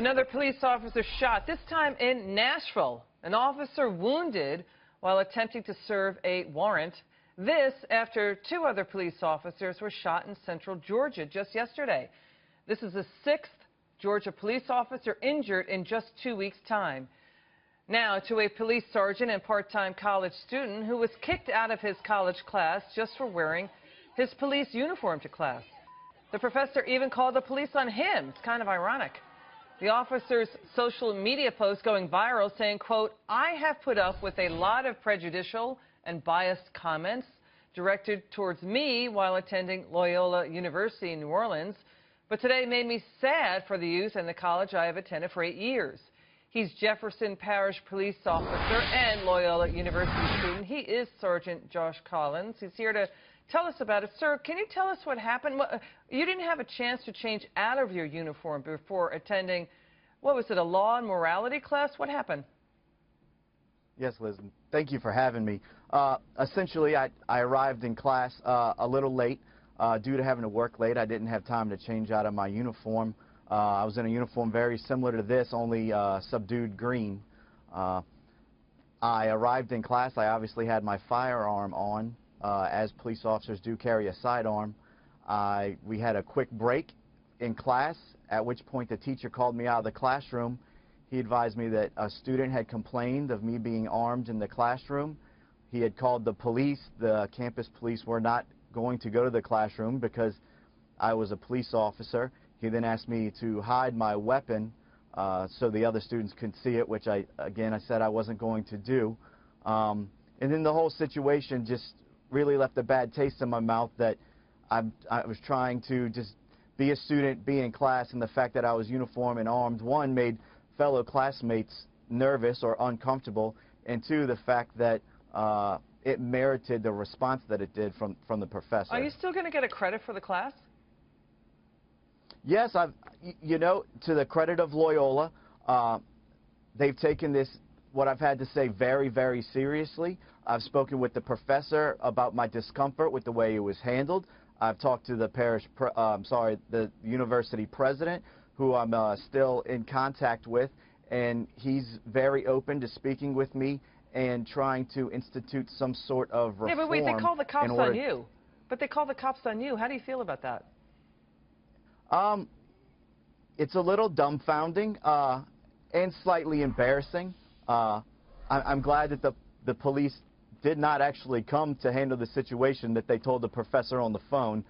Another police officer shot, this time in Nashville. An officer wounded while attempting to serve a warrant. This after two other police officers were shot in central Georgia just yesterday. This is the sixth Georgia police officer injured in just 2 weeks' time. Now to a police sergeant and part-time college student who was kicked out of his college class just for wearing his police uniform to class. The professor even called the police on him. It's kind of ironic. The officer's social media post going viral saying, quote, "I have put up with a lot of prejudicial and biased comments directed towards me while attending Loyola University in New Orleans, but today made me sad for the youth and the college I have attended for 8 years. He's Jefferson Parish police officer and Loyola University student. He is Sergeant Josh Collins. He's here to tell us about it. Sir, can you tell us what happened? You didn't have a chance to change out of your uniform before attending, what was it, a law and morality class? What happened? Yes, Liz. Thank you for having me. Essentially, I arrived in class a little late. Due to having to work late, I didn't have time to change out of my uniform. I was in a uniform very similar to this, only subdued green. I arrived in class. I obviously had my firearm on, as police officers do carry a sidearm. We had a quick break in class, at which point the teacher called me out of the classroom. He advised me that a student had complained of me being armed in the classroom. He had called the police. The campus police were not going to go to the classroom because I was a police officer. He then asked me to hide my weapon so the other students could see it, which I said I wasn't going to do. And then the whole situation just really left a bad taste in my mouth that I was trying to just be a student, be in class, and the fact that I was uniformed and armed, one, made fellow classmates nervous or uncomfortable, and two, the fact that it merited the response that it did from the professor. Are you still going to get a credit for the class? Yes, you know, to the credit of Loyola, they've taken this, what I've had to say, very, very seriously. I've spoken with the professor about my discomfort with the way it was handled. I've talked to the the university president, who I'm still in contact with, and he's very open to speaking with me and trying to institute some sort of reform. Yeah, but wait, they call the cops on you. But they call the cops on you. How do you feel about that? It's a little dumbfounding and slightly embarrassing. I'm glad that the police did not actually come to handle the situation that they told the professor on the phone.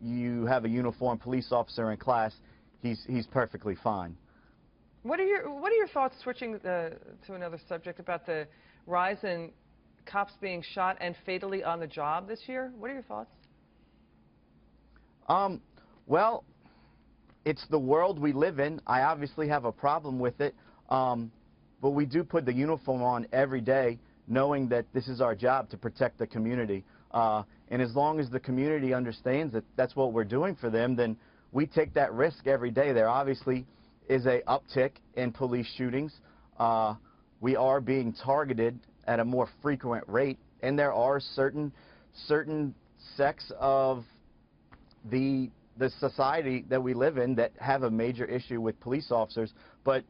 You have a uniformed police officer in class. He's perfectly fine. What are your thoughts, switching to another subject, about the rise in cops being shot and fatally on the job this year? What are your thoughts? Well, it's the world we live in. I obviously have a problem with it, but we do put the uniform on every day, knowing that this is our job to protect the community. And as long as the community understands that that's what we're doing for them, then we take that risk every day. There obviously is an uptick in police shootings. We are being targeted at a more frequent rate, and there are certain sects of the society that we live in that have a major issue with police officers, but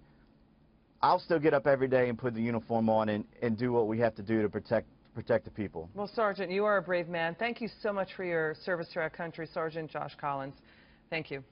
I'll still get up every day and put the uniform on and do what we have to do to protect the people. Well, Sergeant, you are a brave man. Thank you so much for your service to our country, Sergeant Josh Collins. Thank you.